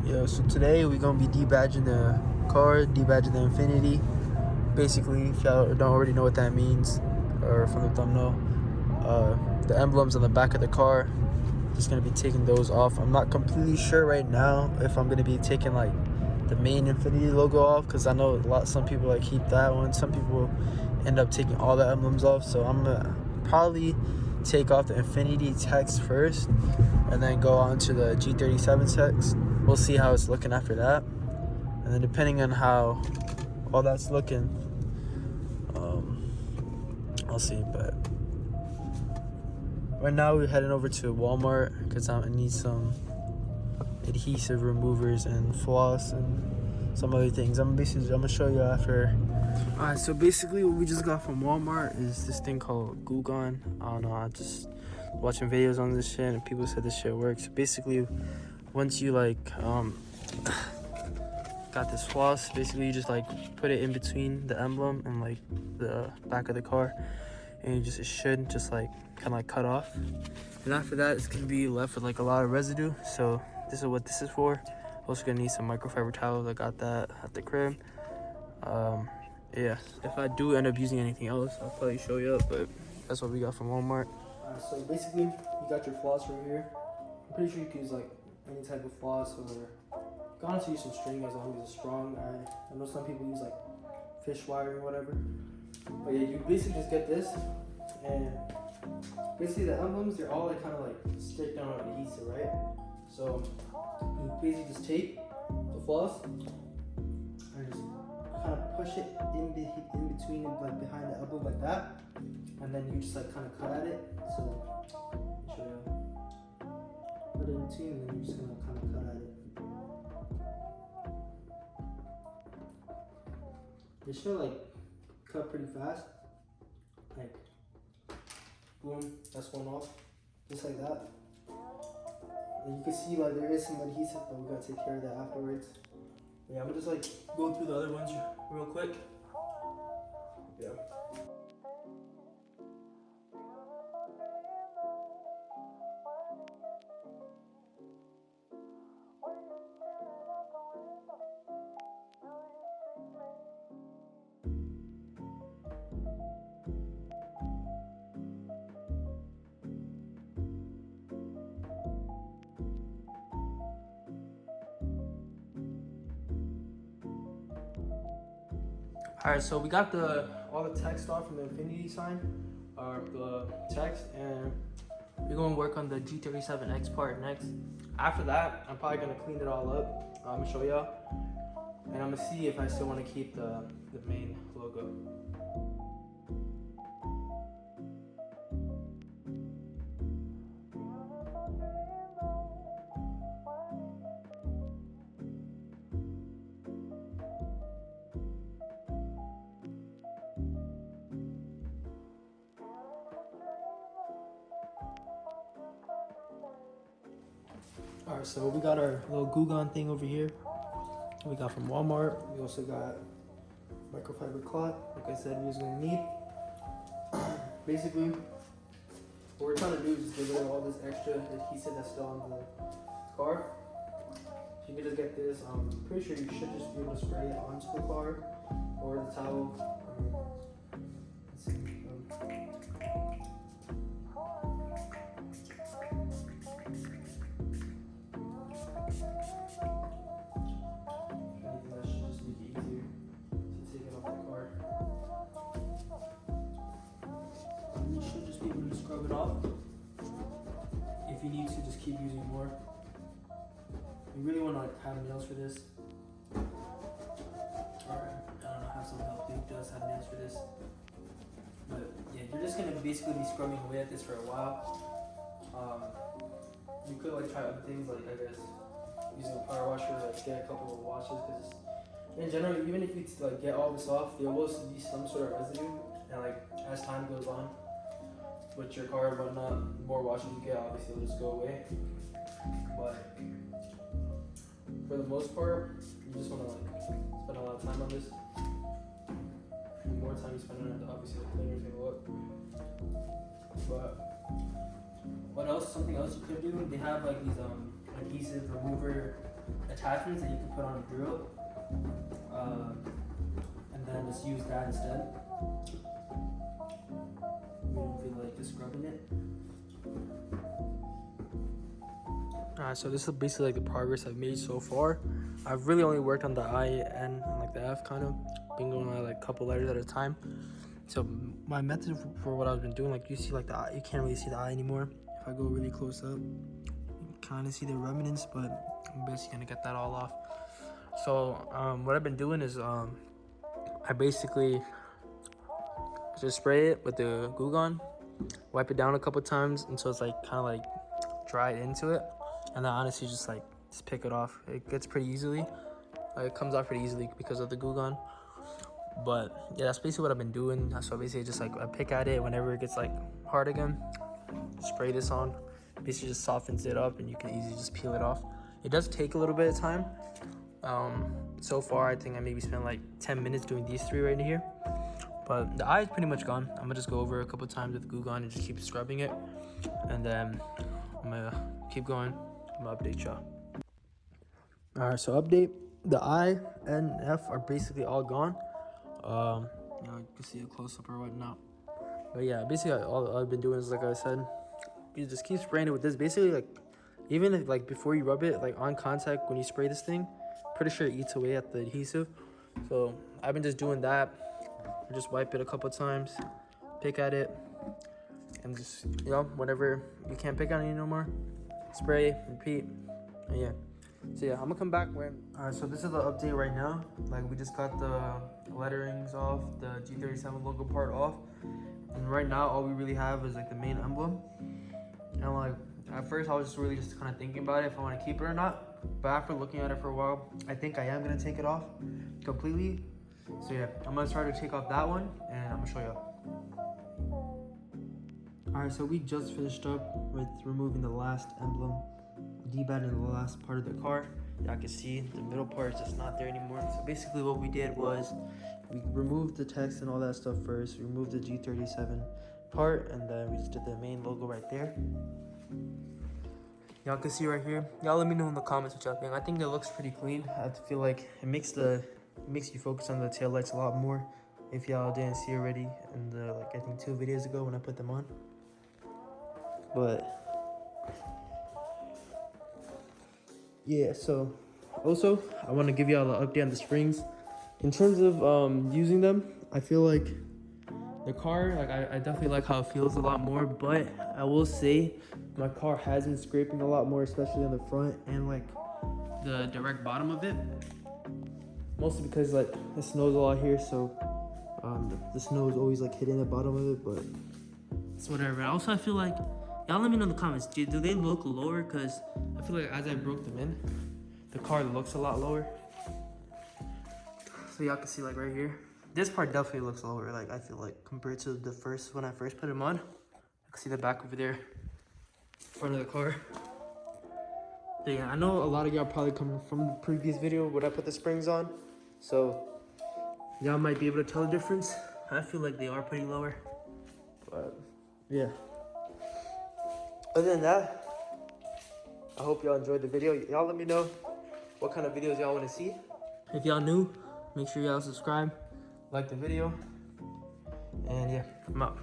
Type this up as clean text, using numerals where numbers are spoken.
Yo, so today we're gonna be debadging the car, debadging the Infiniti. Basically, if y'all don't already know what that means, or from the thumbnail, the emblems on the back of the car, just gonna be taking those off. I'm not completely sure right now if I'm gonna be taking like the main Infiniti logo off, because I know some people like keep that one. Some people end up taking all the emblems off, so I'm gonna probably take off the Infiniti text first and then go on to the G37x. We'll see how it's looking after that, and then depending on how all that's looking, I'll see. But right now we're heading over to Walmart because I need some adhesive removers and floss and some other things. I'm gonna show you after. Alright, so basically what we just got from Walmart is this thing called Glue Gun. I don't know, I just watching videos on this shit and people said this shit works. Basically, once you like got this floss, basically you just like put it in between the emblem and like the back of the car, and it should just like kind of like cut off. And after that, it's gonna be left with like a lot of residue. So this is what this is for. Also gonna need some microfiber towels. I got that at the crib. Yeah, if I do end up using anything else, I'll probably show you up, but that's what we got from Walmart. So basically, you got your floss right here. I'm pretty sure you can use like any type of floss, or you can honestly use some string as long as it's strong. I know some people use like fish wire or whatever. But yeah, you basically just get this, and basically the emblems, they're all like kind of like stick down with adhesive, right? So you basically just take the floss and just kind of push it in between and like behind the elbow like that, and then you just like kind of cut at it. So you should put it in between, and then you're just gonna kind of cut at it. It should like cut pretty fast, like boom, that's one off, just like that. And you can see like there is some adhesive, but we gotta take care of that afterwards. Yeah, I'm gonna just like go through the other ones real quick. Yeah. All right, so we got all the text off from the Infiniti sign, or the text, and we're gonna work on the G37x part next. After that, I'm probably gonna clean it all up. I'm gonna show y'all, and I'm gonna see if I still want to keep the main logo. All right, so we got our little glue gun thing over here. We got from Walmart. We also got microfiber cloth. Like I said, we're just gonna need. Basically, what we're trying to do is just get rid of all this extra adhesive that's still on the car. So you can just get this. I'm pretty sure you should just be able to spray it onto the car or the towel. Let's see. Scrub it off. If you need to, just keep using more. You really want to like have nails for this. Alright, I don't know how someone else does have nails for this. But yeah, you're just gonna basically be scrubbing away at this for a while. You could like try other things, like I guess using a power washer, like get a couple of washes, because in general, even if you like get all this off, there will be some sort of residue, and like as time goes on with your car and whatnot, the more washes you get, obviously it'll just go away. But for the most part, you just want to like spend a lot of time on this. The more time you spend on it, obviously the cleaner it's gonna look. But what else? Something else you could do? They have like these adhesive remover attachments that you can put on a drill, and then just use that instead. You don't feel like just scrubbing it. Alright, so this is basically like the progress I've made so far. I've really only worked on the I, N, and like the F kind of. Been going on like a couple letters at a time. So my method for what I've been doing, like you see like the I, you can't really see the I anymore. If I go really close up, you kind of see the remnants, but I'm basically gonna get that all off. So what I've been doing is I basically just spray it with the Goo Gone, wipe it down a couple times until it's like kind of like dried into it, and then honestly just pick it off. It gets pretty easily. It comes off pretty easily because of the Goo Gone. But yeah, that's basically what I've been doing. So basically just like I pick at it whenever it gets like hard again, spray this on. Basically just softens it up and you can easily just peel it off. It does take a little bit of time. So far I think I maybe spent like 10 minutes doing these three right here. But the eye is pretty much gone. I'm gonna just go over a couple times with Goo Gone and just keep scrubbing it. And then I'm gonna keep going. I'm gonna update y'all. Alright, so update. The I, N, F are basically all gone. You know, you can see a close-up or whatnot. But yeah, basically all I've been doing is, like I said, you just keep spraying it with this. Basically, like, even if, like, before you rub it, like, on contact, when you spray this thing, pretty sure it eats away at the adhesive. So I've been just doing that. I just wipe it a couple times, pick at it, and just, you know, whenever you can't pick on it no more, spray, repeat, and yeah. So yeah, I'm gonna come back when. Alright, so this is the update right now. Like, we just got the letterings off, the G37 logo part off, and right now all we really have is like the main emblem. And like at first I was just really just kind of thinking about it if I want to keep it or not, but after looking at it for a while, I think I am gonna take it off completely. So yeah, I'm gonna start to take off that one and I'm gonna show y'all. Alright, so we just finished up with removing the last emblem, debadging the last part of the car. Y'all can see the middle part is just not there anymore. So basically what we did was we removed the text and all that stuff first. We removed the G37 part and then we just did the main logo right there. Y'all can see right here. Y'all let me know in the comments what y'all think. I think it looks pretty clean. I feel like it makes you focus on the taillights a lot more. If y'all didn't see already in the, like, I think 2 videos ago when I put them on. But yeah, so also I want to give y'all an update on the springs. In terms of using them, I feel like the car, like I definitely like how it feels a lot more, but I will say my car has been scraping a lot more, especially on the front and like the direct bottom of it. Mostly because like it snows a lot here, so the snow is always like hitting the bottom of it, but it's whatever. Also, I feel like, y'all let me know in the comments, do they look lower? Because I feel like as I broke them in, the car looks a lot lower. So y'all can see like right here, this part definitely looks lower, like I feel like compared to the first, when I first put them on. I can see the back over there, front of the car. So yeah, I know a lot of y'all probably come from the previous video when I put the springs on, so y'all might be able to tell the difference. I feel like they are pretty lower, but yeah. Other than that, I hope y'all enjoyed the video. Y'all let me know what kind of videos y'all want to see. If y'all new, make sure y'all subscribe, like the video, and yeah, I'm out.